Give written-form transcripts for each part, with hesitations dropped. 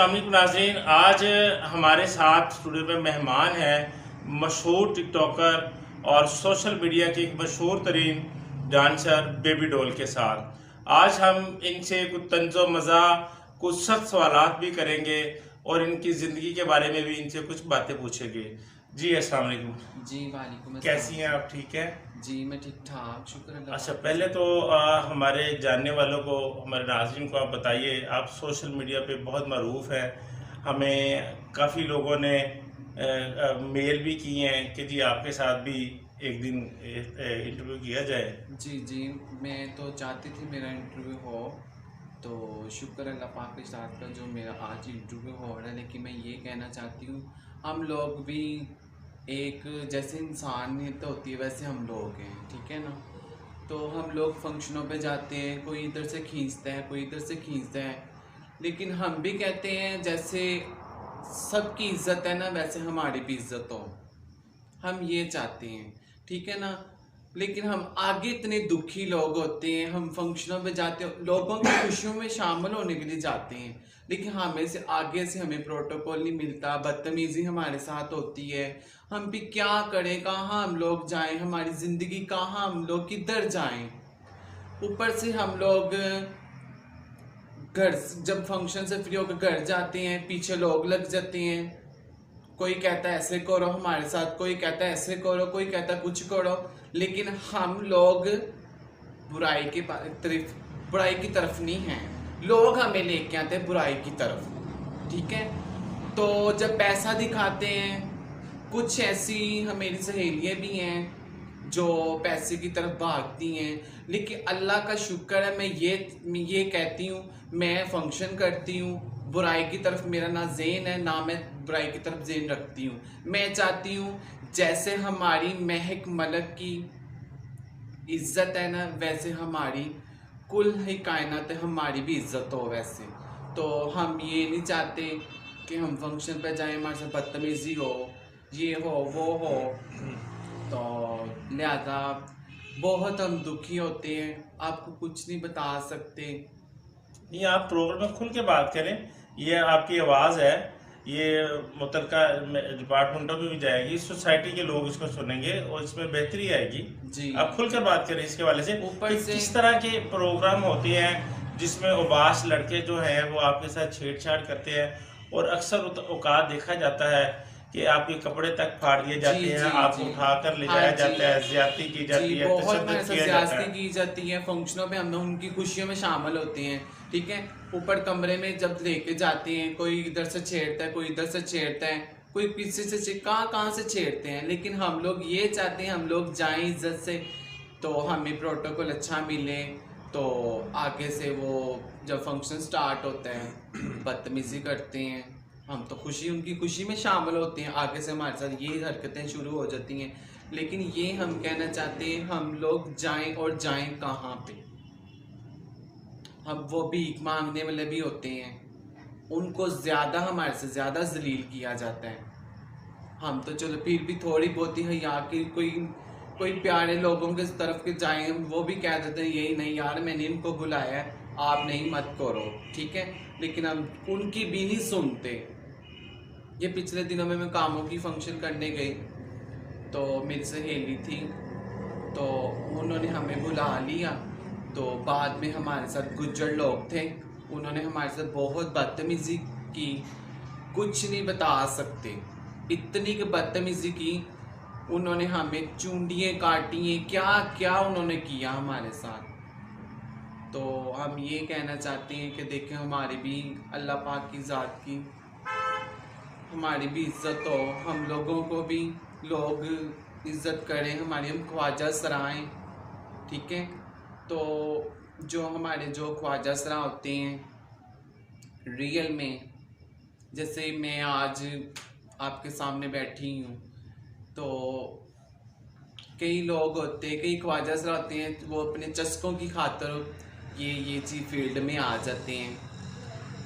अस्सलाम वालेकुम नाज़रीन। आज हमारे साथ स्टूडियो में मेहमान हैं मशहूर टिकटॉकर और सोशल मीडिया की एक मशहूर तरीन डांसर बेबी डॉल के साथ। आज हम इनसे कुछ तंज़ो मज़ा कुछ सख्त सवालात भी करेंगे और इनकी ज़िंदगी के बारे में भी इनसे कुछ बातें पूछेंगे। जी अस्सलाम वालेकुम। जी वालेकुम अस्सलाम। कैसी हैं आप? ठीक है जी मैं ठीक ठाक, शुक्र अल्लाह। अच्छा, पहले तो हमारे जानने वालों को, हमारे नाज़रीन को आप बताइए, आप सोशल मीडिया पे बहुत मरूफ हैं। हमें काफ़ी लोगों ने मेल भी किए हैं कि जी आपके साथ भी एक दिन इंटरव्यू किया जाए। जी जी, मैं तो चाहती थी मेरा इंटरव्यू हो, तो शुक्र अल्लाह पाक के साथ का जो मेरा आज इंटरव्यू हो रहा है। लेकिन मैं ये कहना चाहती हूँ, हम लोग भी एक जैसे इंसानियत होती है वैसे हम लोग हैं, ठीक है ना। तो हम लोग फंक्शनों पे जाते हैं, कोई इधर से खींचता है, कोई इधर से खींचता है, लेकिन हम भी कहते हैं जैसे सबकी इज्जत है ना वैसे हमारी भी इज्जत हो, हम ये चाहते हैं, ठीक है ना। लेकिन हम आगे इतने दुखी लोग होते हैं, हम फंक्शनों पे जाते हैं, लोगों की खुशियों में शामिल होने के लिए जाते हैं, लेकिन हमें से आगे से हमें प्रोटोकॉल नहीं मिलता, बदतमीजी हमारे साथ होती है। हम भी क्या करें, कहाँ हम लोग जाएं, हमारी ज़िंदगी कहाँ, हम लोग किधर जाएं। ऊपर से हम लोग घर जब फंक्शन से फ्री होकर घर जाते हैं, पीछे लोग लग जाते हैं, कोई कहता है ऐसे करो हमारे साथ, कोई कहता है ऐसे करो, कोई कहता है कुछ करो, लेकिन हम लोग बुराई की तरफ नहीं हैं। लोग हमें लेके आते हैं बुराई की तरफ, ठीक है। तो जब पैसा दिखाते हैं, कुछ ऐसी मेरी सहेलियाँ भी हैं जो पैसे की तरफ भागती हैं, लेकिन अल्लाह का शुक्र है, मैं ये कहती हूँ, मैं फंक्शन करती हूँ, बुराई की तरफ मेरा ना ज़ेन है ना मैं बुराई की तरफ ज़ेन रखती हूँ। मैं चाहती हूँ जैसे हमारी महक मलक की इज्जत है ना, वैसे हमारी कुल ही कायनात है, हमारी भी इज्जत हो वैसे। तो हम ये नहीं चाहते कि हम फंक्शन पे जाएं, हमारे साथ बदतमीजी हो, ये हो वो हो। तो लिहाजा बहुत हम दुखी होते हैं, आपको कुछ नहीं बता सकते। नहीं, आप प्रोग्राम में खुल के बात करें, ये आपकी आवाज़ है, ये मुतलका डिपार्टमेंटों में भी जाएगी, सोसाइटी के लोग इसको सुनेंगे और इसमें बेहतरी आएगी। जी आप खुलकर बात करें इसके वाले से ऊपर कि से किस तरह के प्रोग्राम होते हैं जिसमें उबास लड़के जो हैं वो आपके साथ छेड़छाड़ करते हैं, और अक्सर औकात देखा जाता है कि आपके कपड़े तक फाड़ दिए जाते हैं, आपको उठाकर ले जाया जाता है, ज्यादती की जाती है, बहुत तशद्दुद किया जाता है। की जाती है फंक्शनों में, हम उनकी खुशियों में शामिल होते हैं, ठीक है। ऊपर कमरे में जब लेके जाते हैं, कोई इधर से छेड़ता है, कोई इधर से छेड़ता है, कोई पीछे से कहाँ से छेड़ते हैं, लेकिन हम लोग ये चाहते हैं हम लोग जाएं इज्जत से, तो हमें प्रोटोकॉल अच्छा मिले। तो आगे से वो जब फंक्शन स्टार्ट होता है बदतमीजी करते हैं, हम तो उनकी खुशी में शामिल होते हैं, आगे से हमारे साथ ये हरकतें शुरू हो जाती हैं। लेकिन ये हम कहना चाहते हैं, हम लोग जाएं और जाएं कहाँ पे। हम वो भीख मांगने वाले भी होते हैं, उनको ज़्यादा हमारे से ज़्यादा जलील किया जाता है। हम तो चलो फिर भी थोड़ी बहुत ही हया की कोई प्यारे लोगों के तरफ के जाएं, वो भी कह देते हैं यही नहीं यार मैंने इनको बुलाया है, आप नहीं मत करो, ठीक है। लेकिन हम उनकी भी नहीं सुनते। ये पिछले दिनों में मैं कामों की फंक्शन करने गई, तो मेरी सहेली थी, तो उन्होंने हमें बुला लिया। तो बाद में हमारे साथ गुज्जर लोग थे, उन्होंने हमारे साथ बहुत बदतमीज़ी की, कुछ नहीं बता सकते, इतनी की बदतमीज़ी की। उन्होंने हमें चूंडियाँ काटी, क्या क्या उन्होंने किया हमारे साथ। तो हम ये कहना चाहते हैं कि देखें, हमारी भी अल्लाह पाक की ज़ात की हमारी भी इज्जत हो, हम लोगों को भी लोग इज्जत करें, हमारी हम ख्वाजा सराएं, ठीक है। तो जो हमारे जो ख्वाजा सरा होते हैं रियल में, जैसे मैं आज आपके सामने बैठी हूँ, तो कई लोग होते हैं, कई ख्वाजा सरा होते हैं, वो अपने चस्कों की खातर ये चीज़ फील्ड में आ जाते हैं।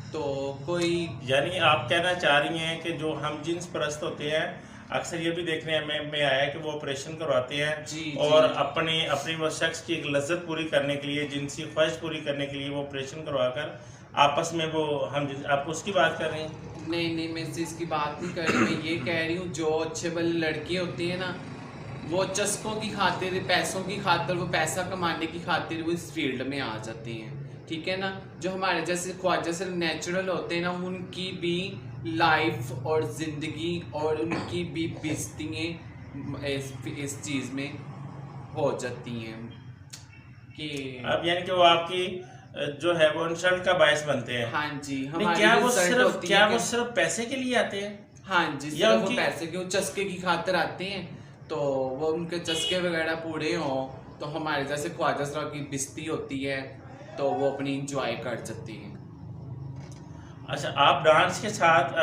तो कोई यानी आप कहना चाह रही हैं कि जो हम जिन्स परस्त होते हैं, अक्सर ये भी देखने में आया है कि वो ऑपरेशन करवाते हैं और अपनी वो शख्स की एक लज्जत पूरी करने के लिए, जिनसी ख्वाहिश पूरी करने के लिए वो ऑपरेशन करवा कर आपस में वो हम आप उसकी बात कर रहे हैं? नहीं, मैं इस चीज़ की बात नहीं कर रही, मैं ये कह रही हूँ जो अच्छे भले लड़की होती है ना, वो चस्कों की खातिर, पैसों की खातिर, वो पैसा कमाने की खातिर वो इस फील्ड में आ जाती हैं, ठीक है ना। जो हमारे जैसे ख्वाजा से नेचुरल होते हैं ना, उनकी भी लाइफ और ज़िंदगी और उनकी भी बेइज्जतियाँ इस चीज़ में हो जाती हैं कि अब यानी कि वो आपकी जो है वो इंसल्ट का बायस बनते हैं। हाँ जी, नहीं, हमारी क्या वो रिजल्ट सिर्फ होती क्या है वो कि सिर्फ पैसे के लिए आते हैं? हाँ जी, या सिर्फ वो उनकी पैसे के चस्के की खातिर आते हैं, तो वो उनके चस्के वगैरह पूरे हों तो हमारे जैसे ख्वाजा साहब की बिस्ती होती है तो वो अपनी इंजॉय कर सकती हैं। अच्छा, आप डांस के साथ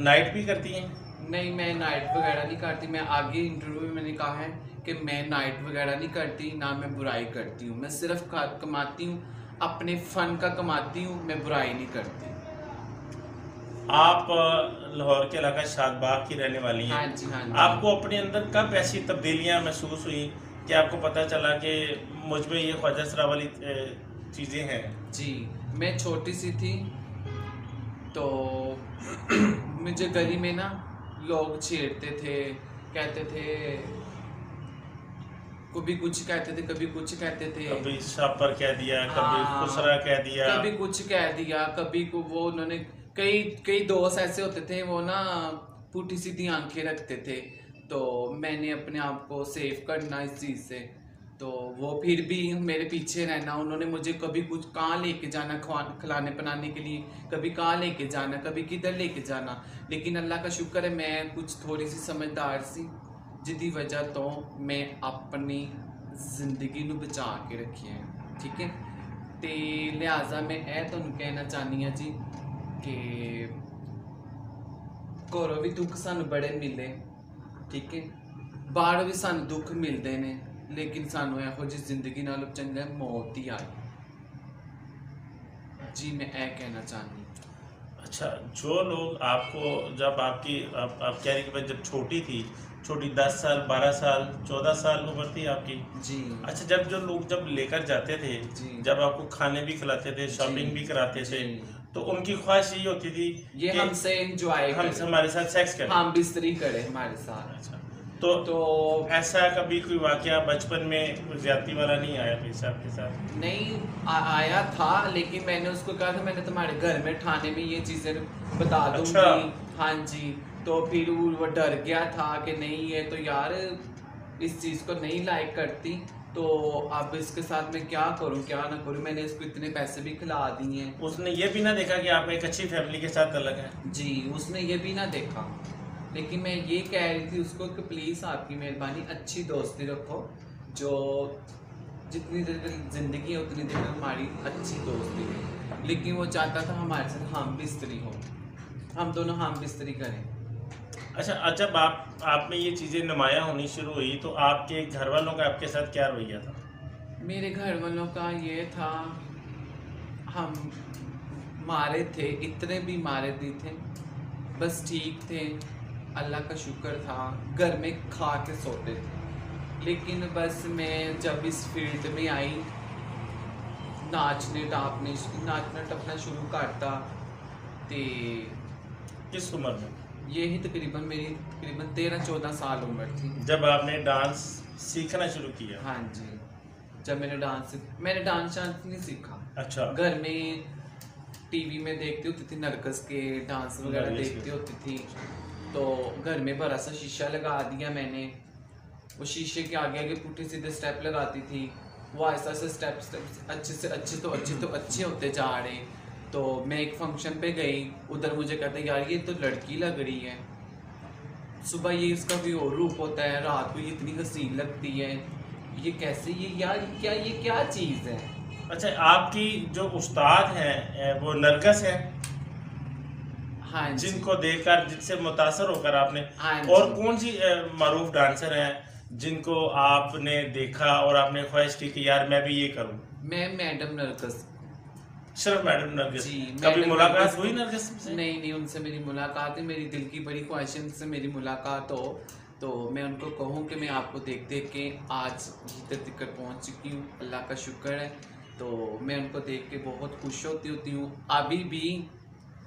नाइट भी करती हैं? नहीं, मैं नाइट वगैरह नहीं करती। मैं आगे इंटरव्यू में मैंने कहा है कि मैं नाइट वगैरह नहीं करती, ना मैं बुराई करती हूँ। मैं सिर्फ कमाती हूँ, अपने फ़न का कमाती हूँ, मैं बुराई नहीं करती। आप लाहौर के इलाका शादबाग की रहने वाली हैं। हाँ जी, हाँ जी। आपको अपने अंदर कब ऐसी तब्दीलियां महसूस हुई कि आपको पता चला कि मुझ में ये ख्वाजा सरा वाली चीज़ें हैं? जी, मैं छोटी सी थी तो मुझे गली में ना लोग छेड़ते थे, कहते थे, कभी कुछ कहते थे, कभी कुछ कहते थे। कभी शापर कह दिया, कभी हाँ, खुसरा कह दिया। कभी कुछ कह दिया, कभी को वो उन्होंने कई कई दोस्त ऐसे होते थे, वो ना पुठी सीधी आंखें रखते थे, तो मैंने अपने आप को सेव करना इस चीज़ से, तो वो फिर भी मेरे पीछे रहना। उन्होंने मुझे कभी कुछ कहाँ लेके जाना, खिलाने पिलाने के लिए, कभी कहाँ लेके जाना, कभी किधर लेके जाना। लेकिन अल्लाह का शुक्र है मैं कुछ थोड़ी सी समझदार सी, जिसकी वजह तो मैं अपनी जिंदगी ਨੂੰ बचा के रखी है, ठीक है। तो लिहाजा मैं तुहानू कहना चाहनी हाँ जी कि घरों भी दुख सानू बड़े मिले, ठीक है, बाहर भी सानू दुख मिलते हैं, लेकिन सानू यहो जी जिंदगी नालों चंगा मौत ही आई जी, मैं कहना चाहनी। अच्छा, जो लोग आपको जब आपकी आप कह रही कि मैं जब छोटी थी, छोटी 10 साल 12 साल 14 साल उम्र थी आपकी जी। अच्छा, जब लेकर जाते थे, जी। जब आपको खाने भी खिलाते थे, शॉपिंग भी कराते थे, तो उनकी ख्वाहिश यही होती थी ये कि हमसे एंजॉय हम हमारे साथ सेक्स करें, हम बिस्तरी करे हमारे साथ। अच्छा, तो ऐसा कभी कोई वाकया बचपन में ज्यादती वाला नहीं आया फिर से आपके साथ? नहीं आया था, लेकिन मैंने उसको कहा था मैंने तुम्हारे घर में ठाणे में ये चीज़ें बता दूंगी। अच्छा। हाँ जी, तो फिर वो डर गया था कि नहीं ये तो यार इस चीज़ को नहीं लाइक करती, तो अब इसके साथ मैं क्या करूं क्या ना करूं। मैंने इसको इतने पैसे भी खिला दिए हैं। उसने ये भी ना देखा कि आप एक अच्छी फैमिली के साथ अलग हैं? जी, उसने ये भी ना देखा, लेकिन मैं ये कह रही थी उसको कि प्लीज़ आपकी मेहरबानी अच्छी दोस्ती रखो, जो जितनी देर ज़िंदगी है उतनी देर हमारी अच्छी दोस्ती है। लेकिन वो चाहता था हमारे साथ हम बिस्तरी हो, हम दोनों हम बिस्तरी करें। अच्छा, जब आप में ये चीज़ें नुमायाँ होनी शुरू हुई तो आपके घर वालों का आपके साथ क्या रवैया था? मेरे घर वालों का ये था, हम मारे थे, इतने भी मारे नहीं थे, बस ठीक थे, अल्लाह का शुक्र था, घर में खा के सोते थे। लेकिन बस मैं जब इस फील्ड में आई, नाचना टपना शुरू करता, तो किस उम्र में? यही तकरीबन 13-14 साल उम्र थी जब आपने डांस सीखना शुरू किया? हाँ जी, जब मैंने डांस नहीं सीखा। अच्छा। घर में टीवी में देखती होती थी, नरगस के डांस वगैरह देखती होती थी, तो घर में बड़ा सा शीशा लगा दिया मैंने। वो शीशे के आगे आगे पुट्ठे सीधे स्टेप लगाती थी, वो ऐसा ऐसा स्टेप अच्छे होते जा रहे। तो मैं एक फंक्शन पे गई, उधर मुझे कहते यार ये तो लड़की लग रही है, सुबह ये इसका भी और रूप होता है, रात को ये इतनी हसीन लगती है, ये कैसे, ये यार ये क्या चीज़ है। अच्छा, आपकी जो उस्ताद हैं वो नरगस हैं? हाँ जी। जिनको देखकर, जिनसे मुतासर होकर आपने, हाँ और जी। कौन सी मारूफ डांसर हैं जिनको आपने देखा और आपने ख्वाहिश की कि यार मैं भी ये करूं? मैं मैडम नरगस। सिर्फ मैडम नरगिस? जी। कभी मुलाकात हुई नरगिस से? नहीं, उनसे मेरी मुलाकात है, मेरी दिल की बड़ी ख्वाहिश है उनसे मेरी मुलाकात हो, तो मैं उनको कहूँ कि मैं आपको देख देख के आज इधर तक पहुँच चुकी हूँ, अल्लाह का शुक्र है। तो मैं उनको देख के बहुत खुश होती हूँ। अभी भी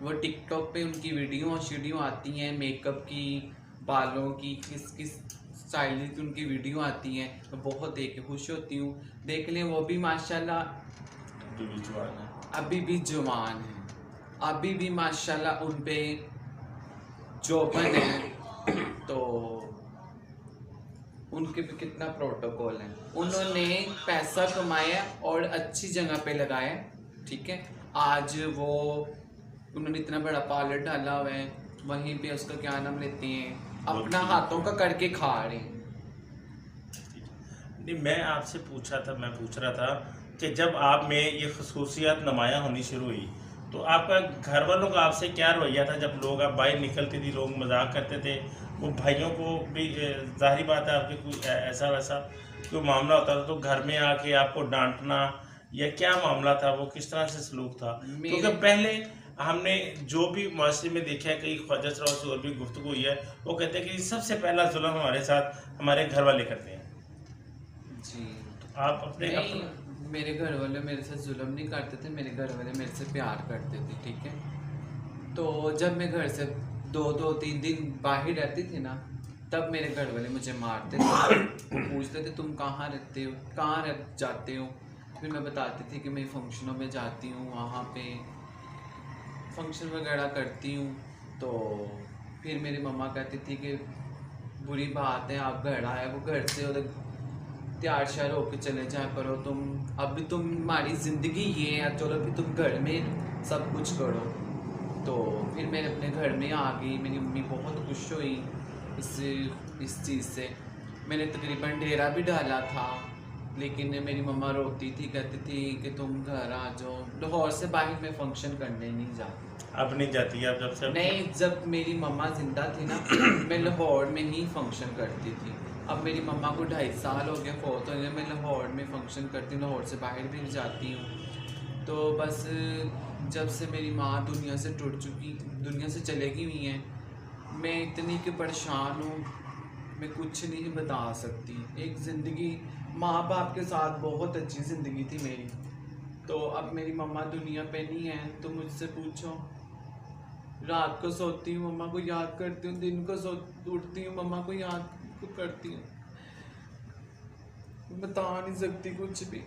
वो टिकटॉक पे उनकी वीडियो आती हैं मेकअप की, बालों की, किस किस स्टाइल की उनकी वीडियो आती हैं, मैं बहुत देख के खुश होती हूँ। देख लें वो भी माशाल्लाह अभी भी जवान है, अभी भी माशाल्लाह उन पे जोबन है। तो उनके भी कितना प्रोटोकॉल है, उन्होंने पैसा कमाया और अच्छी जगह पे लगाया, ठीक है। आज वो उन्होंने इतना बड़ा पार्लर डाला हुआ है, वहीं पे उसका क्या नाम लेते हैं, अपना हाथों का करके खा रहे हैं। नहीं, मैं पूछ रहा था कि जब आप में ये खसूसियात नुमायाँ होनी शुरू हुई तो आपका घर वालों का आपसे क्या रवैया था? जब लोग आप बाहर निकलती थी, लोग मजाक करते थे, वो भाइयों को भी जाहिर बात है आपके कोई ऐसा वैसा कोई मामला होता था तो घर में आके आपको डांटना या क्या मामला था, वो किस तरह से सलूक था? क्योंकि पहले हमने जो भी माशरे में देखा है, कई ख्वाजा सराव से और भी गुफ्तगू हुई है, वो कहते हैं कि सबसे पहला जुल्म हमारे साथ हमारे घर वाले करते हैं। जी, तो आप अपने मेरे घर वाले मेरे साथ जुल्म नहीं करते थे, मेरे घर वाले मेरे से प्यार करते थे, ठीक है। तो जब मैं घर से 2-3 दिन बाहर रहती थी ना, तब मेरे घर वाले मुझे मारते थे, पूछते थे तुम कहाँ रहते हो, कहाँ रह जाते हो। फिर मैं बताती थी कि मैं फंक्शनों में जाती हूँ, वहाँ पे फंक्शन वगैरह करती हूँ। तो फिर मेरी मम्मा कहती थी कि बुरी बात है, आप घर आए, वो घर से उधर तैयार श्यार होके चले जाया करो, तुम अभी तुम्हारी ज़िंदगी ये है, चलो फिर तुम घर में सब कुछ करो। तो फिर मैं अपने घर में आ गई, मेरी मम्मी बहुत खुश हुई इस चीज़ से। मैंने तकरीबन डेरा भी डाला था, लेकिन मेरी मम्मा रोकती थी, कहती थी कि तुम घर आ जाओ। लाहौर से बाहर मैं फंक्शन करने नहीं जाती। अब नहीं जाती है? अब जब से नहीं, जब मेरी मम्मा जिंदा थी ना, मैं लाहौर में ही फंक्शन करती थी। अब मेरी मम्मा को 2.5 साल हो गए फोत हो गए, मैं लाहौर में फंक्शन करती हूँ, लाहौर से बाहर भी नहीं जाती हूँ। तो बस जब से मेरी माँ दुनिया से चलेगी हुई हैं, मैं इतनी कि परेशान हूँ, मैं कुछ नहीं बता सकती। एक ज़िंदगी माँ बाप के साथ बहुत अच्छी ज़िंदगी थी मेरी, तो अब मेरी मम्मा दुनिया पे नहीं है। तो मुझसे पूछो, रात को सोती हूँ मम्मा को याद करती हूँ, दिन को उठती हूँ मम्मा को याद करती हूँ, बता नहीं सकती कुछ भी।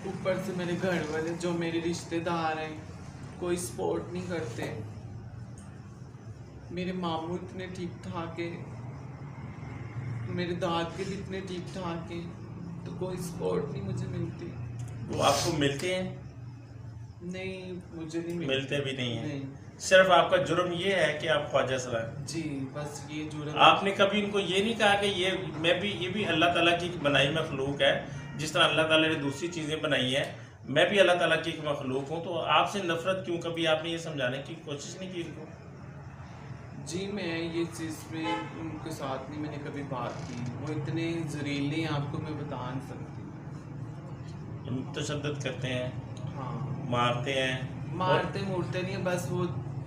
ऊपर से मेरे घर वाले जो मेरे रिश्तेदार हैं कोई सपोर्ट नहीं करते। मेरे मामू इतने ठीक ठाक है, मेरे दाद के भी इतने ठीक ठाक हैं, तो कोई सपोर्ट नहीं मुझे मिलती। वो आपको मिलते हैं? नहीं, मुझे नहीं मिलते भी नहीं है। सिर्फ आपका जुर्म ये है कि आप ख्वाजा सरा हैं। जी, बस ये जुर्म। आपने कभी इनको ये नहीं कहा कि ये भी अल्लाह ताला की बनाई मखलूक है, जिस तरह अल्लाह ताला ने दूसरी चीज़ें बनाई हैं, मैं भी अल्लाह ताला की एक मखलूक हूँ, तो आपसे नफरत क्यों? कभी आपने ये समझाने की कोशिश नहीं की इनको? जी, मैं ये चीज़ पे उनके साथ नहीं मैंने कभी बात की, वो इतने जहरीले हैं, आपको मैं बता नहीं सकती। तशद्दुद करते हैं, हाँ, मारते हैं, मारते मुड़ते नहीं, बस वो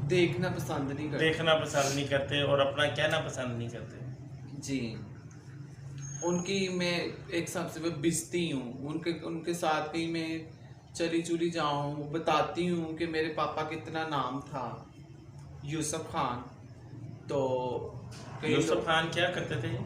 देखना पसंद नहीं करते, देखना पसंद नहीं करते और अपना कहना पसंद नहीं करते। जी, उनकी मैं एक सबसे मैं बिस्ती हूँ, उनके साथ कहीं मैं चली चुली जाऊँ, बताती हूँ कि मेरे पापा कितना नाम था, यूसुफ खान। तो यूसुफ खान क्या करते थे?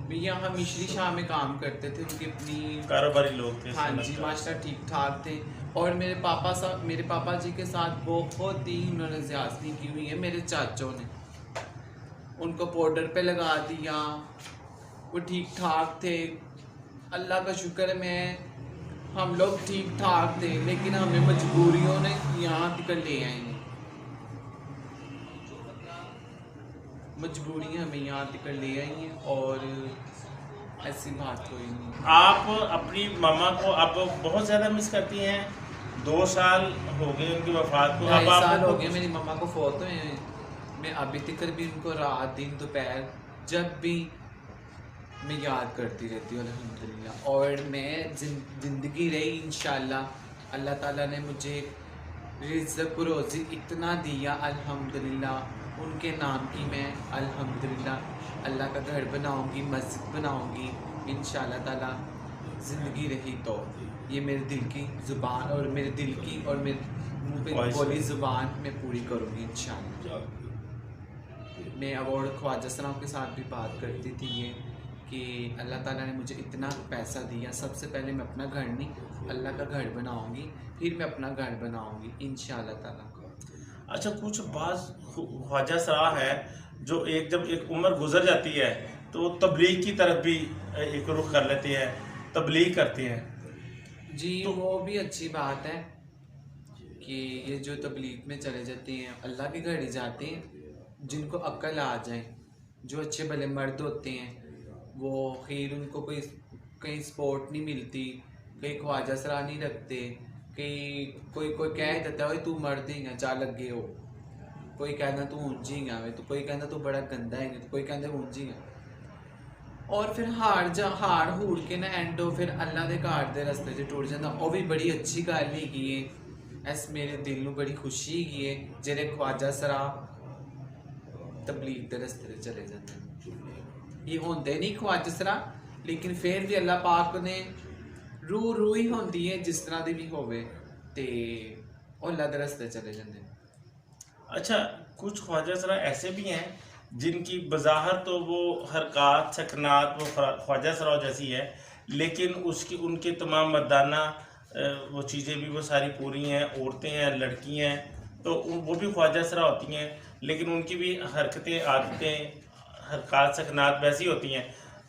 भैया हम मिश्री शाह में काम करते थे, उनकी अपनी कारोबारी लोग थे। हाँ जी, मास्टर ठीक ठाक थे। और मेरे पापा जी के साथ बहुत ही उन्होंने ज़्यादती की हुई है। मेरे चाचों ने उनको पाउडर पे लगा दिया, वो ठीक ठाक थे, अल्लाह का शुक्र है हम लोग ठीक ठाक थे, लेकिन हमें मजबूरियों ने यहाँ तक ले आई हैं, मजबूरियाँ हमें यहाँ तक ले आई हैं, और ऐसी बात कोई नहीं। आप अपनी मामा को आप बहुत ज़्यादा मिस करती हैं? 2 साल हो गए उनकी वफात को, 2.5 साल हो गए मेरी मम्मा को फौत हुए हैं। मैं अभी तक भी उनको रात दिन दोपहर जब भी मैं याद करती रहती हूँ अल्हम्दुलिल्लाह। और मैं ज़िंदगी रही इंशाल्लाह, अल्लाह ताला ने मुझे रिज़्क़ रोज़ी इतना दिया अल्हम्दुलिल्लाह, उनके नाम की मैं अल्हम्दुलिल्लाह अल्लाह का घर बनाऊंगी, मस्जिद बनाऊंगी इंशाल्लाह ताला। ज़िंदगी रही तो ये मेरे दिल की ज़ुबान और मेरे दिल की और मेरे मुंह पे ख्वाहिश बोली है। ज़ुबान मैं पूरी करूंगी इंशाल्लाह। मैं अब और ख्वाजा सलाम के साथ भी बात करती थी ये कि अल्लाह ताला ने मुझे इतना पैसा दिया, सबसे पहले मैं अपना घर नहीं अल्लाह का घर बनाऊंगी, फिर मैं अपना घर बनाऊंगी इंशाल्लाह ताला। अच्छा, कुछ बाज ख्वाजा सरा है जो जब एक उम्र गुजर जाती है तो वो तबलीग की तरफ भी एक रुख कर लेते हैं, तबलीग करते हैं। जी तो वो भी अच्छी बात है कि ये जो तबलीग में चले जाते हैं अल्लाह के घर ही जाते हैं, जिनको अक्ल आ जाए, जो अच्छे भले मर्द होते हैं वो खैर उनको कोई कहीं सपोर्ट नहीं मिलती, कहीं ख्वाजा सरा नहीं रखते, कहीं कोई कोई कह देता है तू मर्द ही जा लगे हो, कोई कहना तू ऊंझी है, तो कोई कहना तू बड़ा गंदा है, तो कोई कहता ऊंझी है। और फिर हार हूर के ना एंड फिर अल्लाह दे घर दे रस्ते च टुर जाता, वो भी बड़ी अच्छी गल हैगी है। इस मेरे दिल नू बड़ी खुशी हैगी है जेह्ड़े ख्वाजा सरा तबलीग दे रस्ते ते चले जाते हैं। ये होंदे नहीं ख्वाजा सरा, लेकिन फिर भी अल्लाह पाक ने रूह ही होंदी है जिस तरह दी भी होवे ते ओह अल्लाह दे रस्ते चले जाते हैं। अच्छा, कुछ ख्वाजा सरा ऐसे भी हैं जिनकी बज़ाहर तो वो हरकत सकनात वो ख्वाजा सरा जैसी है, लेकिन उसकी उनके तमाम मर्दाना वो चीज़ें भी वो सारी पूरी हैं, औरतें हैं, लड़की हैं, तो वो भी ख्वाजा सरा होती हैं, लेकिन उनकी भी हरकतें, आदतें, हरकत सकनात वैसी होती हैं।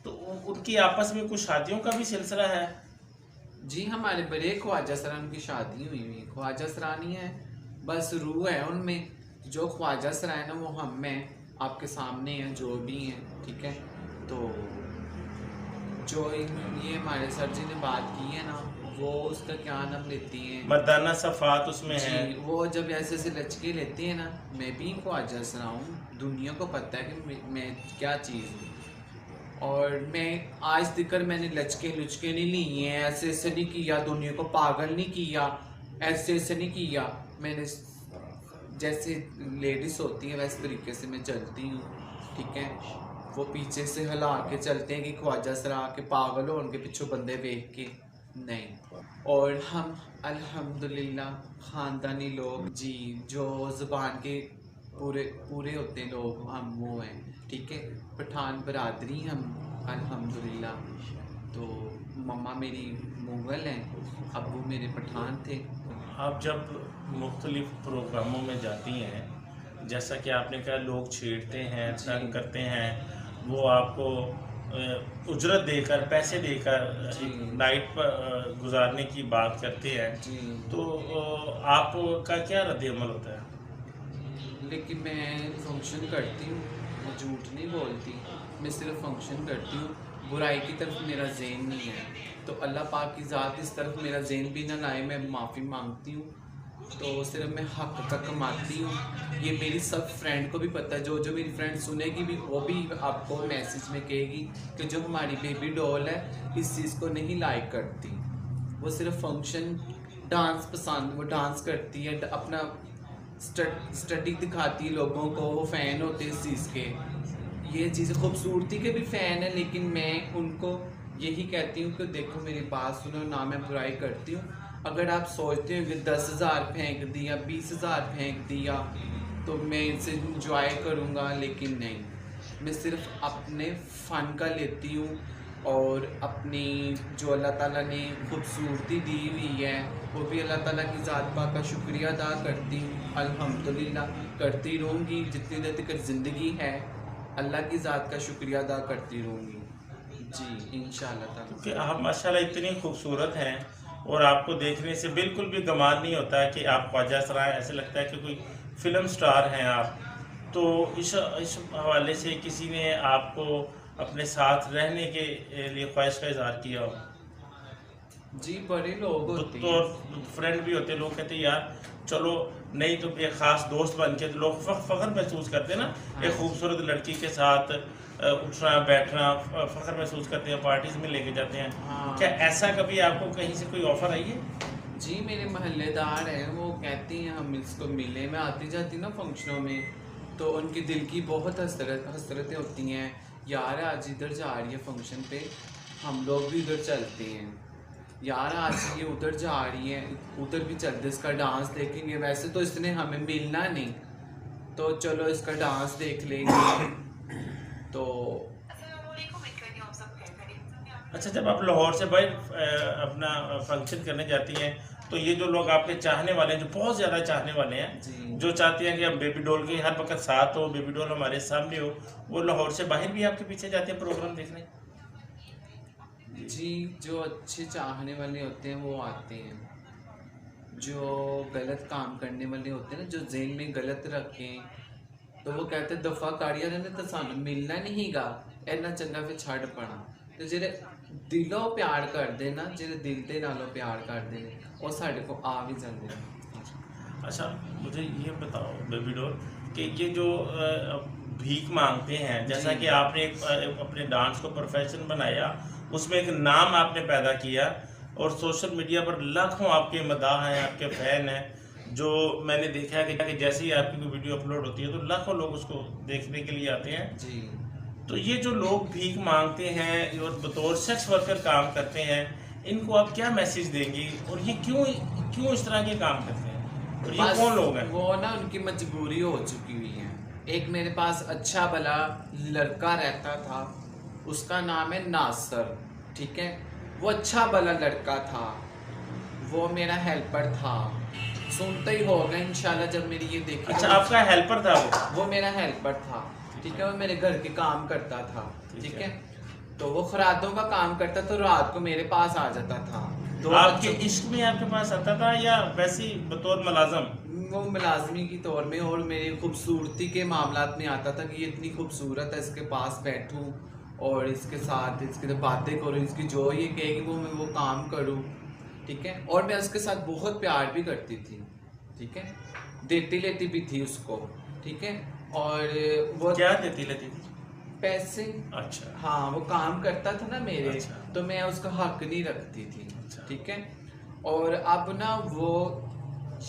तो उनकी आपस में कुछ शादियों का भी सिलसिला है। जी हमारे बड़े ख्वाजा सरान की शादी हुई हुई, ख्वाजा सरानी है बस रूह है उनमें, जो ख्वाजा सरा है ना वो हम में आपके सामने हैं जो भी हैं, ठीक है। तो जो ये हमारे सर जी ने बात की है ना, वो उसका क्या नाम लेती हैं, मर्दाना सफ़ात उसमें है। जी वो जब ऐसे ऐसे लचके लेते हैं ना, मैं भी ख्वाजा सरा हूँ, दुनिया को पता है कि मैं क्या चीज़ हूँ, और मैं आज तक मैंने लचके लुचके नहीं लिए हैं, ऐसे ऐसे नहीं किया, दुनिया को पागल नहीं किया, ऐसे ऐसे नहीं किया मैंने। जैसे लेडीज होती है वैसे तरीके से मैं चलती हूँ, ठीक है। वो पीछे से हिला के चलते हैं कि ख्वाजा सरा के पागल हो उनके पीछे बंदे देख के, नहीं। और हम अल्हम्दुलिल्लाह ख़ानदानी लोग जी, जो ज़ुबान के पूरे पूरे होते हैं लोग, हम वो हैं, ठीक है। पठान बरादरी हम अल्हम्दुलिल्लाह। तो मम्मा मेरी मुग़ल हैं, अब्बू मेरे पठान थे। आप जब मुख्तलिफ़ प्रोग्रामों में जाती हैं, जैसा कि आपने कहा लोग छेड़ते हैं, तंग करते हैं, वो आपको उजरत देकर, पैसे देकर जी नाइट पर गुजारने की बात करते हैं, जी तो आपका क्या रद्द-ए-अमल होता है? लेकिन मैं फंक्शन करती हूँ, मैं झूठ नहीं बोलती, मैं सिर्फ फंक्शन करती हूँ, बुराई की तरफ मेरा ज़हन नहीं है, तो अल्लाह पाक की ज़ात इस तरफ मेरा ज़हन भी ना लाए, मैं माफ़ी मांगती हूँ। तो सिर्फ मैं हक का कमाती हूँ, ये मेरी सब फ्रेंड को भी पता है, जो जो मेरी फ्रेंड सुनेगी भी वो भी आपको मैसेज में कहेगी कि जो हमारी बेबी डॉल है इस चीज़ को नहीं लाइक करती, वो सिर्फ फंक्शन डांस पसंद, वो डांस करती है, अपना स्टडी दिखाती है लोगों को, वो फ़ैन होते हैं इस चीज़ के, ये चीज़ खूबसूरती के भी फ़ैन है, लेकिन मैं उनको यही कहती हूँ कि देखो मेरी बात सुनो ना, मैं बुराई करती हूँ। अगर आप सोचते हो कि 10,000 फेंक दिया, 20,000 फेंक दिया तो मैं इनसे इंजॉय करूँगा, लेकिन नहीं, मैं सिर्फ अपने फ़न का लेती हूँ, और अपनी जो अल्लाह ताला ने खूबसूरती दी हुई है वो भी अल्लाह ताला की ज़ात पाक का शुक्रिया अदा करती हूँ, अल्हम्दुलिल्लाह करती रहूँगी जितनी देर तक ज़िंदगी है, अल्लाह की ज़ात का शुक्रिया अदा करती रहूँगी जी इंशाअल्लाह ताला। क्योंकि आप माशाल्लाह इतनी खूबसूरत हैं और आपको देखने से बिल्कुल भी गुमान नहीं होता है कि आप ख्वाजा सरा हैं, ऐसे लगता है कि कोई फिल्म स्टार हैं आप। तो इस हवाले से किसी ने आपको अपने साथ रहने के लिए ख्वाहिश का इजहार किया हो? जी बड़े लोग होते तो हैं। फ्रेंड भी होते हैं, लोग कहते हैं यार चलो, नहीं तो एक ख़ास दोस्त बन के, तो लोग फ़ख्र महसूस करते हैं ना, हाँ एक खूबसूरत लड़की के साथ उठना बैठना, फ़ख्र महसूस करते हैं, पार्टीज़ में लेके जाते हैं। हाँ क्या ऐसा कभी आपको कहीं से कोई ऑफ़र आई है? जी मेरे महल्लेदार हैं, वो कहते हैं हम इसको मिले, मैं आती जाती ना फंक्शनों में, तो उनके दिल की बहुत हसरतें होती हैं, यार आज इधर जा रही है फंक्शन पे, हम लोग भी उधर चलते हैं, यार आज ये उधर जा रही है, उधर भी चलते, इसका डांस देखेंगे, वैसे तो इसने हमें मिलना नहीं, तो चलो इसका डांस देख लेंगे। तो अच्छा, जब आप लाहौर से भाई अपना फंक्शन करने जाती हैं, तो ये जो लोग आपके चाहने वाले हैं, जो बहुत ज़्यादा चाहने वाले हैं, जी जो चाहते हैं कि हम बेबी डॉल के हर वक्त साथ हो, बेबी डॉल हमारे सामने हो, वो लाहौर से बाहर भी आपके पीछे जाते हैं प्रोग्राम देखने? जी, जो अच्छे चाहने वाले होते हैं वो आते हैं, जो गलत काम करने वाले होते हैं ना, जो जेन में गलत रखें, तो वो कहते दफा काड़िया ने तो सानू मिलना नहीं गा, इन्ना चंगा फिर छड़ पड़ा। तो जेरे दिलों प्यार करते ना, जेरे दिल के नालों प्यार करते हैं, वो साढ़े को आ भी जाते हैं। अच्छा, मुझे ये बताओ बेबी डॉल कि ये जो भीख मांगते हैं, जैसा जी। कि आपने अपने डांस को प्रोफेशन बनाया, उसमें एक नाम आपने पैदा किया, और सोशल मीडिया पर लाखों आपके मदाह हैं, आपके फैन हैं, जो मैंने देखा है कि जैसे ही आपकी कोई वीडियो अपलोड होती है तो लाखों लोग उसको देखने के लिए आते हैं। जी तो ये जो लोग भीख मांगते हैं और बतौर सेक्स वर्कर काम करते हैं, इनको आप क्या मैसेज देंगी, और ये क्यों क्यों इस तरह के काम करते हैं, और ये बस कौन लोग हैं? वो ना उनकी मजबूरी हो चुकी हुई है। एक मेरे पास अच्छा भला लड़का रहता था, उसका नाम है नासर, ठीक है, वो अच्छा भला लड़का था, वो मेरा हेल्पर था, सुनते ही होगा इंशाल्लाह जब मेरी ये देखी। अच्छा, आपका हेल्पर था वो? वो मेरा हेल्पर था, ठीक है, वो मेरे घर के काम करता था, ठीक है, तो वो खरादों का काम करता, तो रात को मेरे पास आ जाता था। तो आपके इश्क में आपके पास आता था या वैसे ही बतौर मुलाजम? वो मुलाजमी की तौर में, और मेरी खूबसूरती के मामलात में आता था कि ये इतनी खूबसूरत है, इसके पास बैठूं और इसके साथ इसके बातें करूं, इसकी जो ये कहेगी वो मैं वो काम करूं, ठीक है, और मैं उसके साथ बहुत प्यार भी करती थी, ठीक है, देती लेती भी थी उसको, ठीक है, और वो क्या देती लेती थी? पैसे। अच्छा। हाँ, वो काम करता था ना मेरे, अच्छा। तो मैं उसका हक नहीं रखती थी, अच्छा। ठीक है, और अब ना वो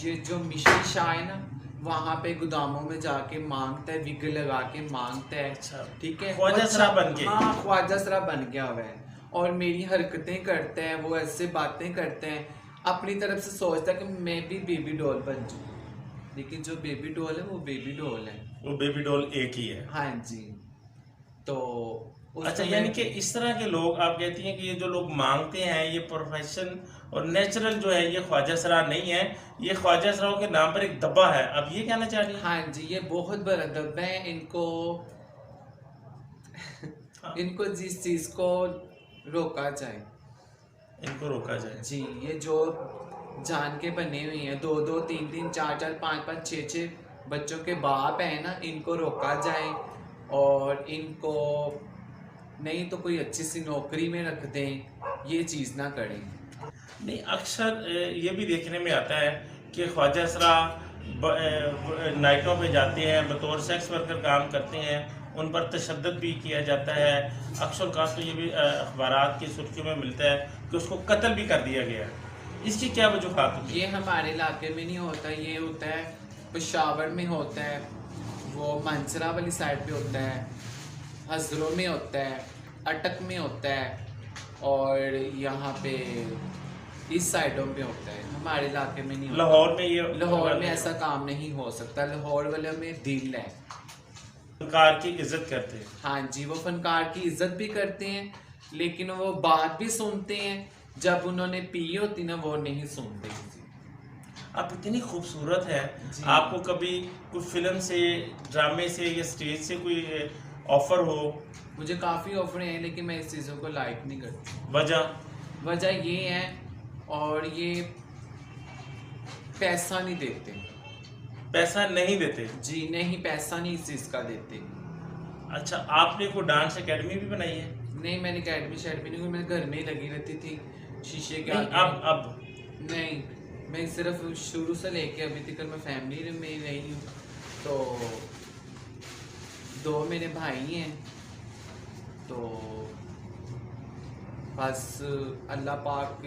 ये जो मिशन शाह है ना, वहाँ पे गोदामों में जाके मांगता है, विग लगा के मांगता है, अच्छा, ठीक है, ख्वाजा अच्छा, सरा बन के? हाँ, ख्वाजा सरा बन गया हुआ है, और मेरी हरकतें करते हैं, वो ऐसे बातें करते हैं, अपनी तरफ से सोचता है कि मैं भी बेबी डॉल बन चुकी हूँ, लेकिन जो बेबी डॉल है वो बेबी डॉल है। वो बेबी डॉल एक ही है? हाँ जी। तो अच्छा, यानी कि इस तरह के लोग, आप कहती हैं कि ये जो लोग मांगते हैं, ये प्रोफेशन और नेचुरल जो है, ये ख्वाजा सरा नहीं है, ये ख्वाजा सराओं के नाम पर एक दब्बा है, अब ये कहना चाह रही हैं? हाँ जी, ये बहुत बड़ा दब्बा है, इनको हाँ। इनको जिस चीज को रोका जाए, इनको रोका जाए। जी, ये जो जान के बने हुए हैं, 2-2 3-3 4-4 5-5 6-6 बच्चों के बाप है ना, इनको रोका जाए, और इनको नहीं तो कोई अच्छी सी नौकरी में रख दें, ये चीज़ ना करें। नहीं, अक्सर ये भी देखने में आता है कि ख्वाजा सरा नाइटों पे जाते हैं, बतौर सेक्स वर्कर काम करते हैं, उन पर तशद्दुद भी किया जाता है, अक्सर खास तो ये भी अखबारात की सुर्खियों में मिलता है कि उसको कत्ल भी कर दिया गया है। इसकी क्या वजूहात होती है? ये हमारे इलाके में नहीं होता, ये होता है पेशावर में होता है, वो मंसरा वाली साइड पे होता है, हजरों में होता है, अटक में होता है, और यहाँ पे इस साइडों पे होता है, हमारे इलाके में नहीं होता। लाहौर में ये लाहौर में ऐसा काम नहीं हो सकता, लाहौर वाले में दिल है। फनकार की इज्जत करते हैं। हाँ जी, वो फनकार की इज्जत भी करते हैं, लेकिन वो बात भी सुनते हैं, जब उन्होंने पी होती ना वो नहीं सुनते किसी। आप इतनी खूबसूरत है, जी। आपको कभी कोई फिल्म से, ड्रामे से या स्टेज से कोई ऑफर हो? मुझे काफ़ी ऑफर हैं, लेकिन मैं इस चीज़ों को लाइक नहीं करती। वजह ये है, और ये पैसा नहीं देते। पैसा नहीं देते? जी नहीं, पैसा नहीं इस चीज़ का देते। अच्छा, आपने कोई डांस एकेडमी भी बनाई है? नहीं, मैंने अकेडमी शेडमी नहीं, मैं घर में ही लगी रहती थी शीशे के नहीं, आगे। अब नहीं, मैं सिर्फ शुरू से लेके अभी तक मैं फैमिली में ही रही हूँ। तो 2 मेरे भाई हैं, तो बस अल्लाह पाक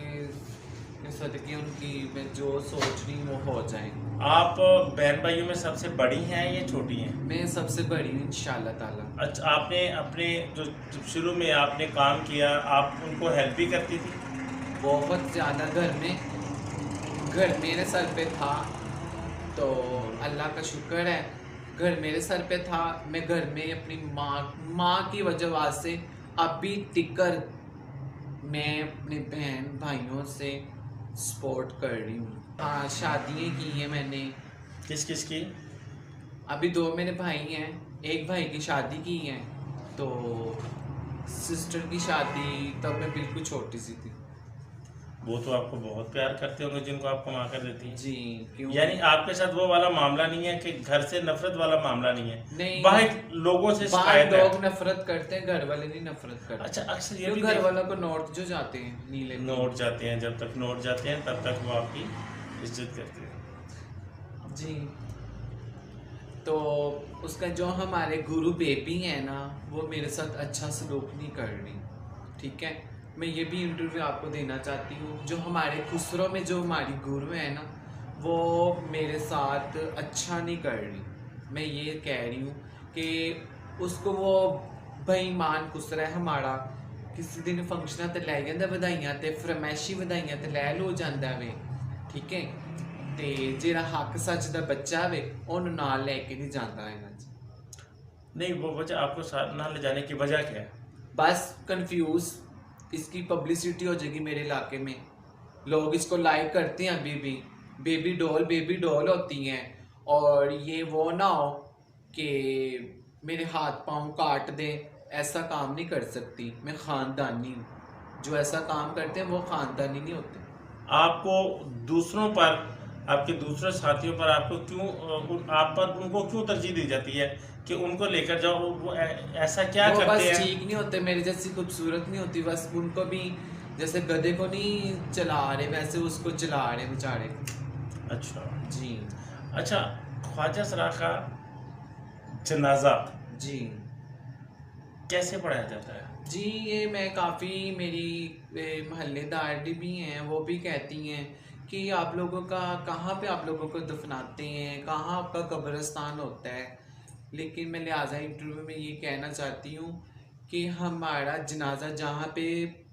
कि सदके उनकी मैं जो सोच रही हूँ वो हो जाए। आप बहन भाइयों में सबसे बड़ी हैं या छोटी हैं? मैं सबसे बड़ी हूँ इंशाल्लाह ताला। अच्छा, आपने अपने जो जब शुरू में आपने काम किया, आप उनको हेल्प भी करती थी? बहुत ज़्यादा घर मेरे सर पे था, तो अल्लाह का शुक्र है घर मेरे सर पे था। मैं घर में अपनी माँ की वजह से अभी टिकर मैं अपने बहन भाइयों से सपोर्ट कर रही हूँ। हाँ, शादियाँ की हैं मैंने। किस किस की? अभी 2 मेरे भाई हैं, एक भाई की शादी की है, तो सिस्टर की शादी तब मैं बिल्कुल छोटी सी थी। वो तो आपको बहुत प्यार करते होंगे जिनको आप कमा कर देती हैं। जी, क्यों? यानी आपके साथ वो वाला मामला नहीं है कि घर से नफरत वाला मामला नहीं है? नहीं, बाहर लोगों से बाहर शिकायत है? लोग नफरत करते हैं, घर वाले नहीं नफरत करते। अच्छा, अक्सर ये क्यों? भी घर वालों को नोट जो जाते हैं नीले नोट जाते हैं, जब तक नोट जाते हैं तब तक वो आपकी इज्जत करते हैं। जी। तो उसका जो हमारे गुरु बेबी है ना, वो मेरे साथ अच्छा सलूक नहीं कर रही, ठीक है। मैं ये भी इंटरव्यू आपको देना चाहती हूँ, जो हमारे खुसरो में जो हमारी गुरु है ना, वो मेरे साथ अच्छा नहीं कर रही। मैं ये कह रही हूँ कि उसको वो बेईमान खुसरा है हमारा, किसी दिन फंक्शन ते लै जांदा बधाइयां ते फरमैशी बधाइयां ते लै लो जांदा वे, ठीक है। ते जेड़ा हक सच दा बच्चा वे ओनू नाल लेके नहीं जांदा इन्हां च। नहीं, वो वजह आपको साथ ना ले जाने की वजह क्या है? बस कंफ्यूज, इसकी पब्लिसिटी हो जाएगी मेरे इलाके में, लोग इसको लाइक करते हैं अभी भी। बेबी डॉल होती हैं, और ये वो ना हो कि मेरे हाथ पाँव काट दे, ऐसा काम नहीं कर सकती। मैं ख़ानदानी हूँ, जो ऐसा काम करते हैं वो ख़ानदानी नहीं होते। आपको दूसरों पर, आपके दूसरे साथियों पर आपको क्यों आप पर उनको क्यों तरजीह दी जाती है कि उनको लेकर जाओ? वो ऐसा क्या वो करते बस हैं? ठीक नहीं होते, मेरी जैसी खूबसूरत नहीं होती, बस उनको भी जैसे गधे को नहीं चला रहे वैसे उसको चला रहे बेचारे। अच्छा जी। अच्छा, ख्वाजा सरा का जनाजा जी। कैसे पढ़ाया जाता है? जी, ये मैं काफ़ी मेरी मोहल्लेदार भी हैं, वो भी कहती हैं कि आप लोगों का कहाँ पे आप लोगों को दफनाते हैं, कहाँ आपका कब्रिस्तान होता है। लेकिन मैं लिहाजा इंटरव्यू में ये कहना चाहती हूँ कि हमारा जनाजा जहाँ पे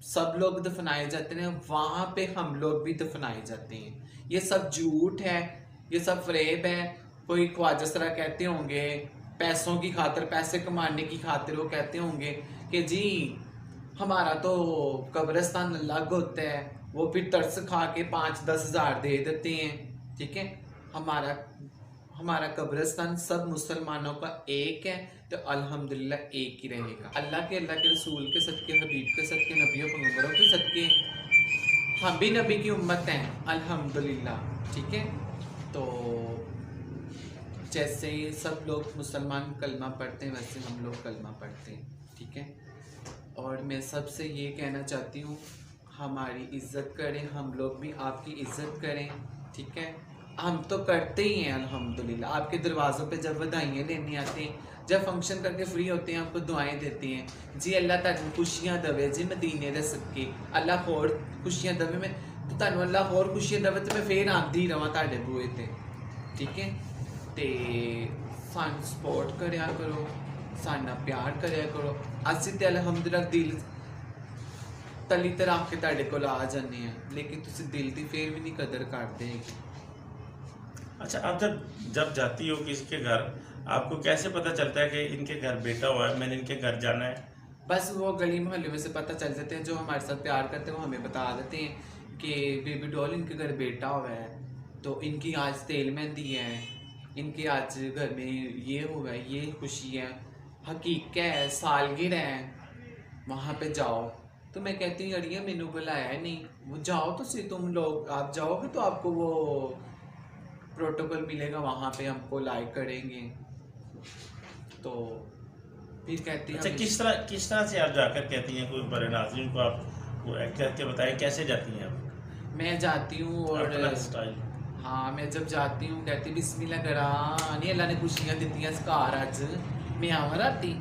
सब लोग दफनाए जाते हैं वहाँ पे हम लोग भी दफनाए जाते हैं। ये सब झूठ है, ये सब फरेब है। कोई ख्वाजा सरा कहते होंगे पैसों की खातिर, पैसे कमाने की खातिर वो कहते होंगे कि जी हमारा तो कब्रिस्तान अलग होता है, वो फिर तरस खा के 5-10 हज़ार दे देते हैं, ठीक है। हमारा हमारा कब्रिस्तान सब मुसलमानों का एक है, तो अल्हम्दुलिल्लाह एक ही रहेगा। अल्लाह के रसूल के सदके, हबीब के सदके, नबियों पैगंबरों के सदके, हम भी नबी की उम्मत हैं अल्हम्दुलिल्लाह, ठीक है। तो जैसे सब लोग मुसलमान कलमा पढ़ते हैं वैसे हम लोग कलमा पढ़ते हैं, ठीक है। और मैं सबसे ये कहना चाहती हूँ हमारी इज़्ज़त करें, हम लोग भी आपकी इज़्ज़त करें, ठीक है। हम तो करते ही हैं अल्हम्दुलिल्लाह। आपके दरवाज़ों पे जब बधाइयाँ लेने आते हैं, जब फंक्शन करके फ्री होते हैं, आपको दुआएं देते हैं जी अल्लाह तुहानू खुशियाँ दवे जी मदीने दे सदके, अल्लाह होर खुशियाँ दवे। मैं तो तुहानू अल्लाह होर खुशियाँ दवे तो मैं फिर आंदी रवां तुहाडे बूहे ते, ठीक है। ते सानू सपोर्ट करया करो, साना प्यार करया करो। असीं ते अल्हम्दुलिल्लाह दिल तली ते रख के तुहाडे कोल आ जाने हैं, लेकिन तुसीं दिल दी फिर भी नहीं कदर करदे हैगे। अच्छा, आप जब जाती हो किसी के घर, आपको कैसे पता चलता है कि इनके घर बेटा हुआ है, मैंने इनके घर जाना है? बस वो गली मोहल्ले में से पता चल जाते हैं, जो हमारे साथ प्यार करते हैं वो हमें बता देते हैं कि बेबी डॉल इनके घर बेटा हुआ है, तो इनकी आज तेल मेहंदी है, इनके आज घर में ये हुआ है, ये खुशी है, हकीकत है, सालगिरह है, वहाँ पे जाओ। तो मैं कहती हूँ अड़िया मैनू बुलाया नहीं, वो जाओ तो सही, तुम लोग आप जाओगे तो आपको वो प्रोटोकॉल मिलेगा, वहाँ पे हमको लाइक करेंगे। तो फिर कहती हैं अच्छा, किस तरह से आप जाकर कहती हैं कोई बड़े नाज़रीन को, आप वो करके बताएं कैसे जाती हैं आप? मैं जाती हूँ और अपना स्टाइल। हाँ, मैं जब जाती हूँ कहती बिस्मिल्लाह करा नहीं, अल्लाह ने खुशियाँ दी घर अज मैं आवा राती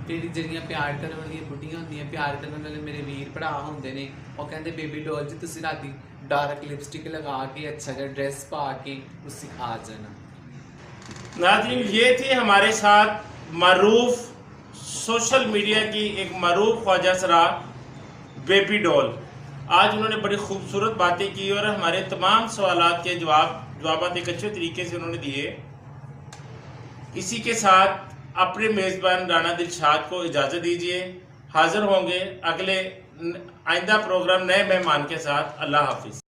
ਜਿਹੜੀ ਜਿਹੜੀਆਂ ਪਿਆਰ ਕਰਨ ਵਾਲੀਆਂ ਬੁੱਢੀਆਂ ਹੁੰਦੀਆਂ, ਪਿਆਰ ਕਰਨ ਵਾਲੇ ਮੇਰੇ ਵੀਰ ਭਰਾ ਹੁੰਦੇ ਨੇ, ਉਹ ਕਹਿੰਦੇ ਬੇਬੀ ਡੋਲ ਜੀ ਤੁਸੀਂ ਰਾਤੀ डार्क लिपस्टिक लगा के अच्छा सा ड्रेस पा के उससे आ जाना। नाज़रीन, ये थी हमारे साथ मरूफ सोशल मीडिया की एक मरूफ ख्वाजा सरा बेबी डॉल। आज उन्होंने बड़ी खूबसूरत बातें की और हमारे तमाम सवालात के जवाब एक अच्छे तरीके से उन्होंने दिए। इसी के साथ अपने मेज़बान राना दिलशाद को इजाज़त दीजिए। हाज़िर होंगे अगले आइंदा प्रोग्राम नए मेहमान के साथ। अल्लाह हाफिज़।